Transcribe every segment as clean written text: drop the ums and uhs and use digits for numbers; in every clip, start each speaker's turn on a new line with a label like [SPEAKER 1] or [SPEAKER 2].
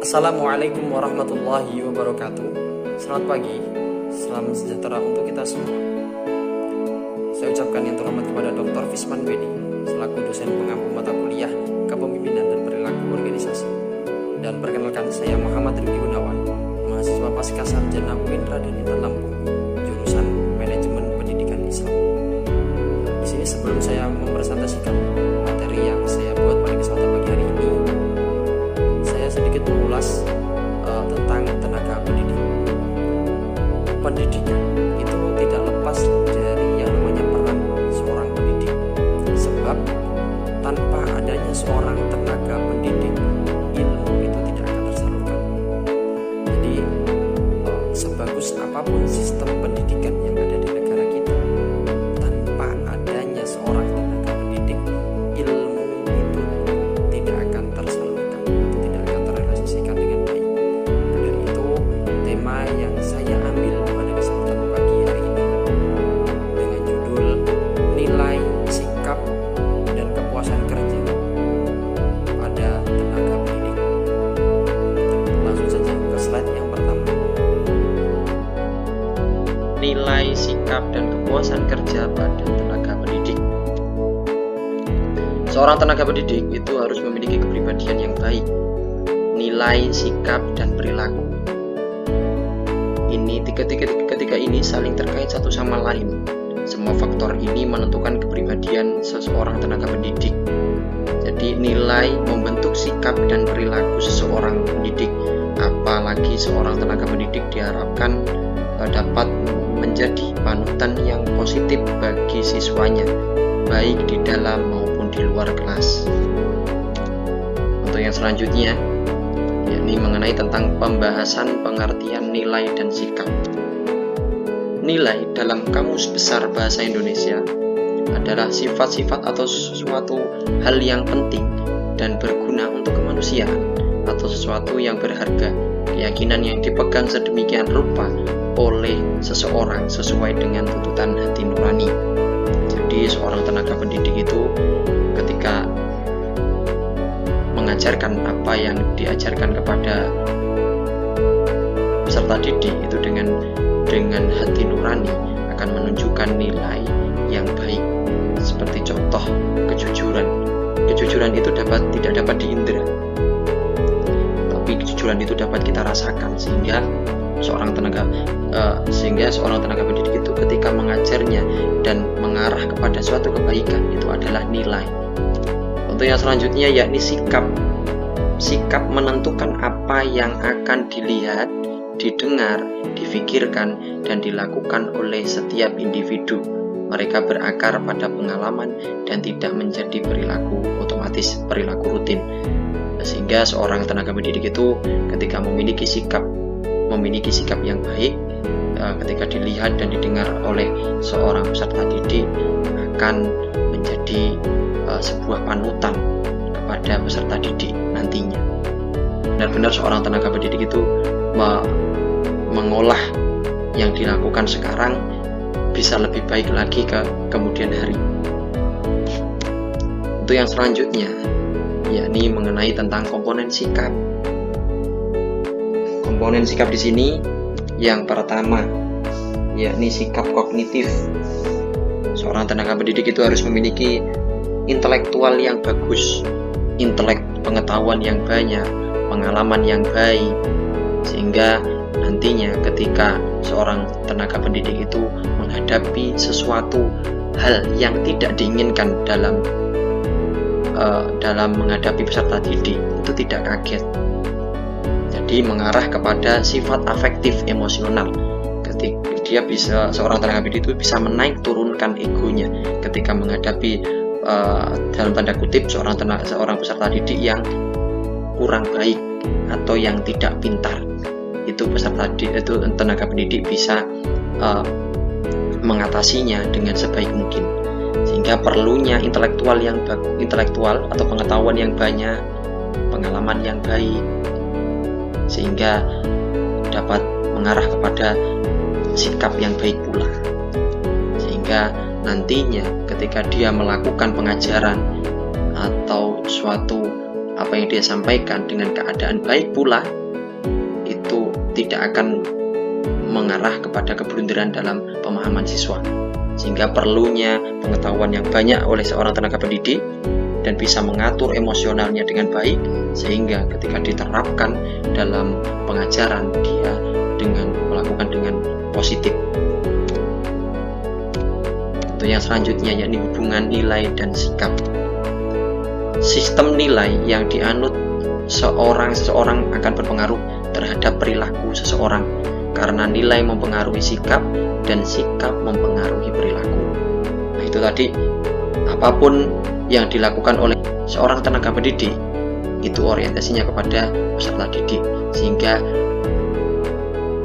[SPEAKER 1] Assalamualaikum warahmatullahi wabarakatuh. Selamat pagi, salam sejahtera untuk kita semua. Saya ucapkan yang terhormat kepada Dr. Fisman Bedi selaku dosen pengampu mata kuliah Kepemimpinan dan Perilaku Organisasi. Dan perkenalkan, saya Muhammad Rifki Gunawan, mahasiswa pasca sarjana UIN Raden Intan Lampung, jurusan Manajemen Pendidikan Islam. Di sini sebelum saya mempresentasikan materi yang saya buat pada kesempatan pagi hari ini, saya sedikit mengulas tentang tenaga pendidik. Pendidikan itu tidak lepas dari yang namanya peran seorang pendidik, sebab tanpa adanya seorang tenaga pendidik, ilmu itu tidak akan tersalurkan. Jadi sebagus apapun sistem pendidikan yang ada di negara kita, tanpa adanya seorang tenaga pendidik, ilmu itu tidak akan tersalurkan, tidak akan terrealisasikan dengan baik. Dari itu, tema yang saya ambil pada kesempatan pagi hari ini dengan judul Nilai, Sikap, dan Kepuasan Kerja pada Tenaga Pendidik. Langsung saja ke slide yang pertama. Nilai, sikap, dan kepuasan kerja pada tenaga pendidik. Seorang tenaga pendidik itu harus memiliki kepribadian yang baik, nilai, sikap, dan perilaku. Ketika ini saling terkait satu sama lain. Semua faktor ini menentukan kepribadian seseorang tenaga pendidik. Jadi nilai membentuk sikap dan perilaku seseorang pendidik. Apalagi seorang tenaga pendidik diharapkan dapat menjadi panutan yang positif bagi siswanya, baik di dalam maupun di luar kelas. Untuk yang selanjutnya, yakni mengenai tentang pembahasan pengertian nilai dan sikap. Nilai dalam Kamus Besar Bahasa Indonesia adalah sifat-sifat atau sesuatu hal yang penting dan berguna untuk kemanusiaan, atau sesuatu yang berharga, keyakinan yang dipegang sedemikian rupa oleh seseorang sesuai dengan tuntutan hati nurani. Jadi seorang tenaga pendidik itu ketika mengajarkan apa yang diajarkan kepada peserta didik itu dengan hati nurani akan menunjukkan nilai yang baik. Seperti contoh kejujuran. Kejujuran itu tidak dapat diindra, tapi kejujuran itu dapat kita rasakan, sehingga seorang tenaga pendidik itu ketika mengajarnya dan mengarah kepada suatu kebaikan itu adalah nilai. Untuk yang selanjutnya yakni sikap. Sikap menentukan apa yang akan dilihat, didengar, difikirkan, dan dilakukan oleh setiap individu. Mereka berakar pada pengalaman dan tidak menjadi perilaku otomatis, perilaku rutin. Sehingga seorang tenaga pendidik itu ketika memiliki sikap yang baik, ketika dilihat dan didengar oleh seorang peserta didik, akan menjadi sebuah panutan kepada peserta didik nantinya. Benar-benar seorang tenaga pendidik itu mengolah yang dilakukan sekarang bisa lebih baik lagi ke kemudian hari. Untuk yang selanjutnya, yakni mengenai tentang komponen sikap. Komponen sikap di sini yang pertama, yakni sikap kognitif. Seorang tenaga pendidik itu harus memiliki intelektual yang bagus, pengetahuan yang banyak, pengalaman yang baik, sehingga nantinya ketika seorang tenaga pendidik itu menghadapi sesuatu hal yang tidak diinginkan dalam menghadapi peserta didik itu tidak kaget. Jadi mengarah kepada sifat afektif emosional. Ketika seorang tenaga pendidik itu bisa menaik turunkan egonya ketika menghadapi dalam tanda kutip seorang peserta didik yang kurang baik atau yang tidak pintar. Itu tenaga pendidik bisa mengatasinya dengan sebaik mungkin. Sehingga perlunya intelektual atau pengetahuan yang banyak, pengalaman yang baik, sehingga dapat mengarah kepada sikap yang baik pula. Sehingga nantinya ketika dia melakukan pengajaran atau suatu apa yang dia sampaikan dengan keadaan baik pula, itu tidak akan mengarah kepada keblunderan dalam pemahaman siswa. Sehingga perlunya pengetahuan yang banyak oleh seorang tenaga pendidik dan bisa mengatur emosionalnya dengan baik, sehingga ketika diterapkan dalam pengajaran dia melakukan dengan positif. Untuk yang selanjutnya, yakni hubungan nilai dan sikap. Sistem nilai yang dianut seseorang akan berpengaruh terhadap perilaku seseorang, karena nilai mempengaruhi sikap dan sikap mempengaruhi perilaku. Nah, itu tadi, apapun yang dilakukan oleh seorang tenaga pendidik itu orientasinya kepada peserta didik, sehingga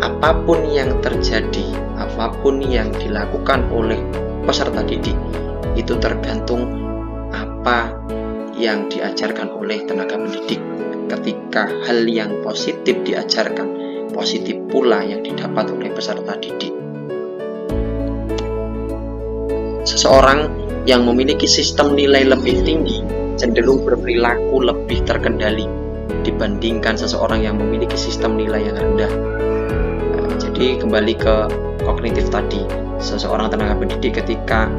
[SPEAKER 1] apapun yang terjadi, apapun yang dilakukan oleh peserta didik itu tergantung apa yang diajarkan oleh tenaga pendidik. Ketika hal yang positif diajarkan, positif pula yang didapat oleh peserta didik. Seseorang yang memiliki sistem nilai lebih tinggi cenderung berperilaku lebih terkendali dibandingkan seseorang yang memiliki sistem nilai yang rendah. Jadi kembali ke kognitif tadi, seseorang tenaga pendidik ketika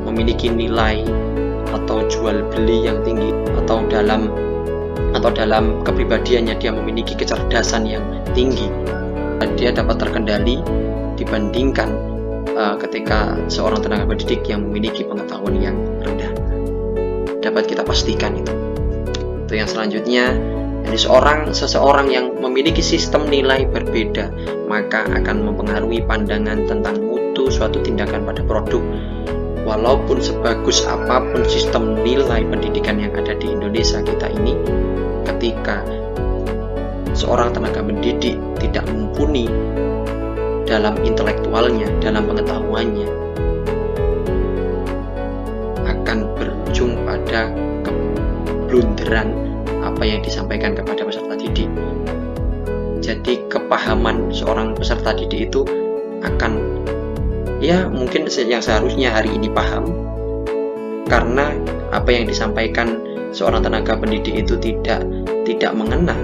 [SPEAKER 1] memiliki nilai atau jual beli yang tinggi, atau dalam kepribadiannya dia memiliki kecerdasan yang tinggi, dia dapat terkendali dibandingkan ketika seorang tenaga pendidik yang memiliki pengetahuan yang rendah. Dapat kita pastikan itu. Untuk yang selanjutnya, jadi seseorang yang memiliki sistem nilai berbeda, maka akan mempengaruhi pandangan tentang mutu suatu tindakan pada produk. Walaupun sebagus apapun sistem nilai pendidikan yang ada di Indonesia kita ini, ketika seorang tenaga pendidik tidak mumpuni dalam intelektualnya, dalam pengetahuannya, akan berujung pada keblunderan apa yang disampaikan kepada peserta didik. Jadi kepahaman seorang peserta didik itu akan, ya mungkin yang seharusnya hari ini paham, karena apa yang disampaikan seorang tenaga pendidik itu tidak mengena,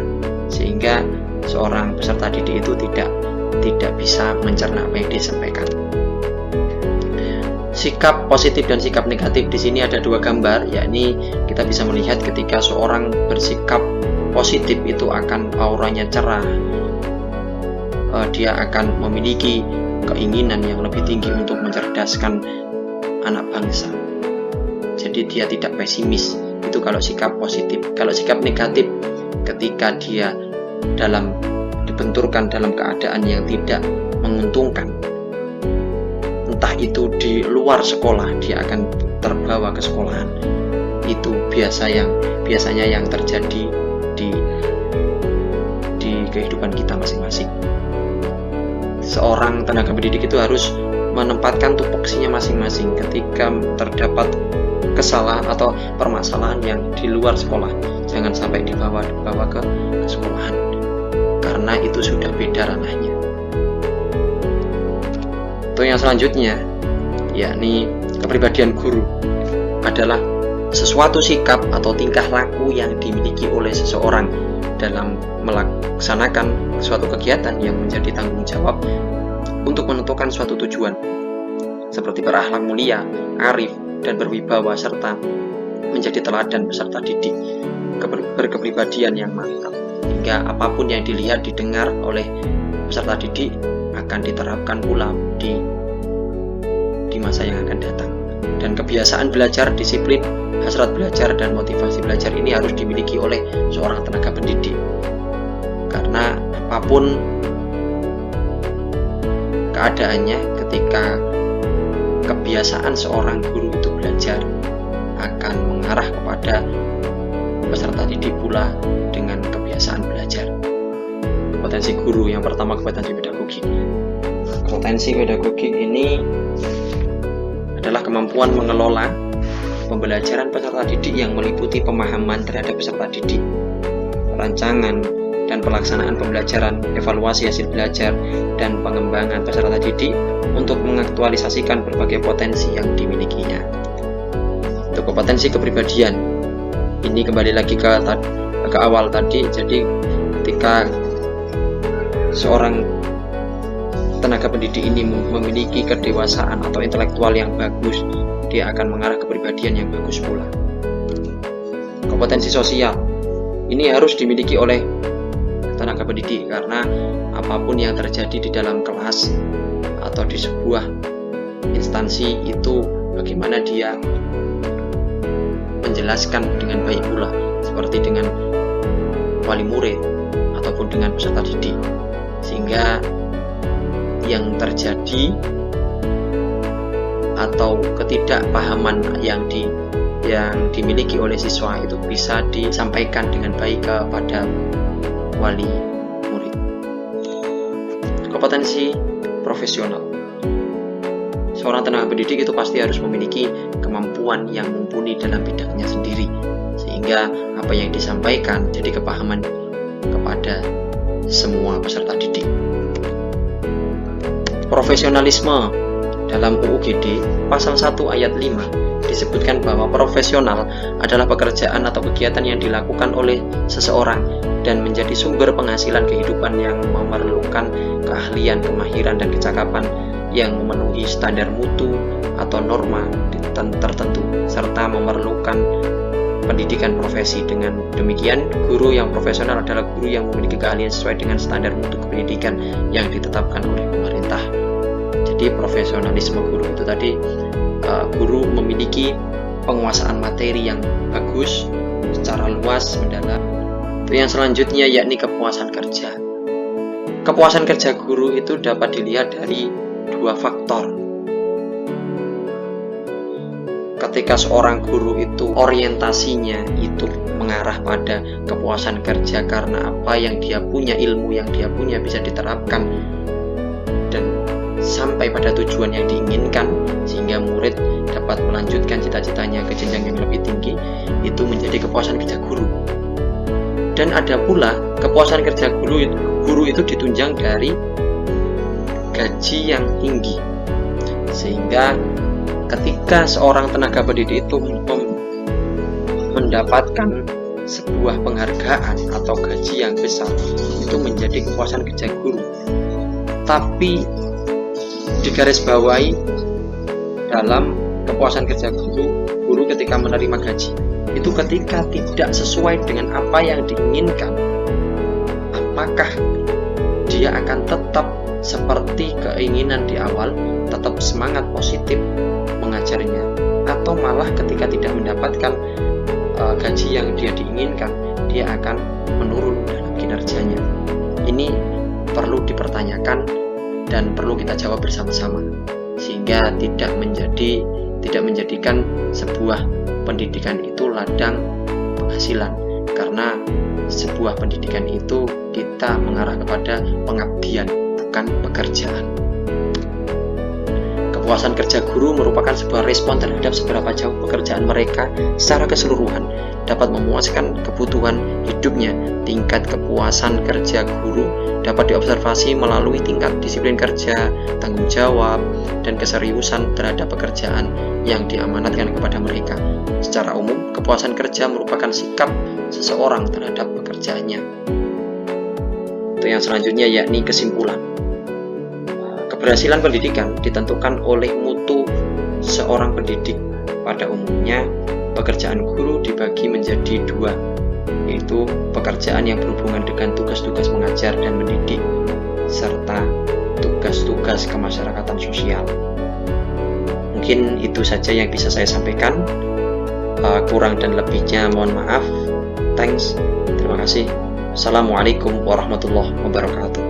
[SPEAKER 1] sehingga seorang peserta didik itu tidak bisa mencerna apa yang disampaikan. Sikap positif dan sikap negatif, di sini ada dua gambar, yakni kita bisa melihat ketika seorang bersikap positif itu akan auranya cerah, dia akan memiliki keinginan yang lebih tinggi untuk mencerdaskan anak bangsa. Jadi dia tidak pesimis, itu kalau sikap positif. Kalau sikap negatif, ketika dia dibenturkan dalam keadaan yang tidak menguntungkan, entah itu di luar sekolah, dia akan terbawa ke sekolahan. Itu biasanya yang terjadi di kehidupan kita masing-masing. Seorang tenaga pendidik itu harus menempatkan tupoksinya masing-masing ketika terdapat kesalahan atau permasalahan yang di luar sekolah. Jangan sampai dibawa ke sekolahan, karena itu sudah beda ranahnya. Untuk yang selanjutnya, yakni kepribadian guru, adalah sesuatu sikap atau tingkah laku yang dimiliki oleh seseorang dalam melaksanakan suatu kegiatan yang menjadi tanggung jawab untuk menentukan suatu tujuan, seperti berakhlak mulia, arif, dan berwibawa, serta menjadi teladan peserta didik, berkepribadian yang mantap, hingga apapun yang dilihat didengar oleh peserta didik akan diterapkan pula di masa yang akan datang. Dan kebiasaan belajar, disiplin, hasrat belajar, dan motivasi belajar ini harus dimiliki oleh seorang tenaga pendidik, karena apapun keadaannya, ketika kebiasaan seorang guru itu belajar akan mengarah kepada peserta didik pula dengan kebiasaan belajar. Kompetensi guru yang pertama, kompetensi pedagogik. Kompetensi pedagogik ini adalah kemampuan mengelola pembelajaran peserta didik yang meliputi pemahaman terhadap peserta didik, rancangan dan pelaksanaan pembelajaran, evaluasi hasil belajar, dan pengembangan peserta didik untuk mengaktualisasikan berbagai potensi yang dimilikinya. Untuk kompetensi kepribadian, Ini kembali lagi ke awal tadi. Jadi ketika seorang tenaga pendidik ini memiliki kedewasaan atau intelektual yang bagus, dia akan mengarah kepribadian yang bagus pula. Kompetensi sosial ini harus dimiliki oleh tenaga pendidik, karena apapun yang terjadi di dalam kelas atau di sebuah instansi itu bagaimana dia menjelaskan dengan baik pula, seperti dengan wali murid ataupun dengan peserta didik, sehingga yang terjadi atau ketidakpahaman yang dimiliki oleh siswa itu bisa disampaikan dengan baik kepada wali murid. Kompetensi profesional. Seorang tenaga pendidik itu pasti harus memiliki kemampuan yang mumpuni dalam bidangnya sendiri, sehingga apa yang disampaikan jadi kepahaman kepada semua peserta didik. Profesionalisme. Dalam UU GD pasal 1 ayat 5 disebutkan bahwa profesional adalah pekerjaan atau kegiatan yang dilakukan oleh seseorang dan menjadi sumber penghasilan kehidupan yang memerlukan keahlian, kemahiran, dan kecakapan yang memenuhi standar mutu atau norma tertentu, serta memerlukan pendidikan profesi. Dengan demikian, guru yang profesional adalah guru yang memiliki keahlian sesuai dengan standar mutu pendidikan yang ditetapkan oleh pemerintah. Jadi profesionalisme guru itu tadi, guru memiliki penguasaan materi yang bagus secara luas, mendalam. Yang selanjutnya yakni kepuasan kerja. Kepuasan kerja guru itu dapat dilihat dari dua faktor. Ketika seorang guru itu orientasinya itu mengarah pada kepuasan kerja karena apa yang dia punya, ilmu yang dia punya bisa diterapkan dan sampai pada tujuan yang diinginkan, sehingga murid dapat melanjutkan cita-citanya ke jenjang yang lebih tinggi, itu menjadi kepuasan kerja guru. Dan ada pula kepuasan kerja guru itu ditunjang dari gaji yang tinggi, sehingga ketika seorang tenaga pendidik itu mendapatkan sebuah penghargaan atau gaji yang besar, itu menjadi kepuasan kerja guru. Tapi digarisbawahi dalam kepuasan kerja guru ketika menerima gaji itu ketika tidak sesuai dengan apa yang diinginkan, apakah dia akan tetap seperti keinginan di awal, tetap semangat positif mengajarnya, atau malah ketika tidak mendapatkan gaji yang dia diinginkan, dia akan menurun dalam kinerjanya. Ini perlu dipertanyakan dan perlu kita jawab bersama-sama, sehingga tidak menjadikan sebuah pendidikan itu ladang penghasilan, karena sebuah pendidikan itu kita mengarah kepada pengabdian, bukan pekerjaan. Kepuasan kerja guru merupakan sebuah respon terhadap seberapa jauh pekerjaan mereka secara keseluruhan dapat memuaskan kebutuhan hidupnya. Tingkat kepuasan kerja guru dapat diobservasi melalui tingkat disiplin kerja, tanggung jawab, dan keseriusan terhadap pekerjaan yang diamanatkan kepada mereka. Secara umum, kepuasan kerja merupakan sikap seseorang terhadap pekerjaannya. Itu yang selanjutnya yakni kesimpulan. Keberhasilan pendidikan ditentukan oleh mutu seorang pendidik. Pada umumnya, pekerjaan guru dibagi menjadi dua, yaitu pekerjaan yang berhubungan dengan tugas-tugas mengajar dan mendidik, serta tugas-tugas kemasyarakatan sosial. Mungkin itu saja yang bisa saya sampaikan. Kurang dan lebihnya mohon maaf. Thanks. Terima kasih. Assalamualaikum warahmatullahi wabarakatuh.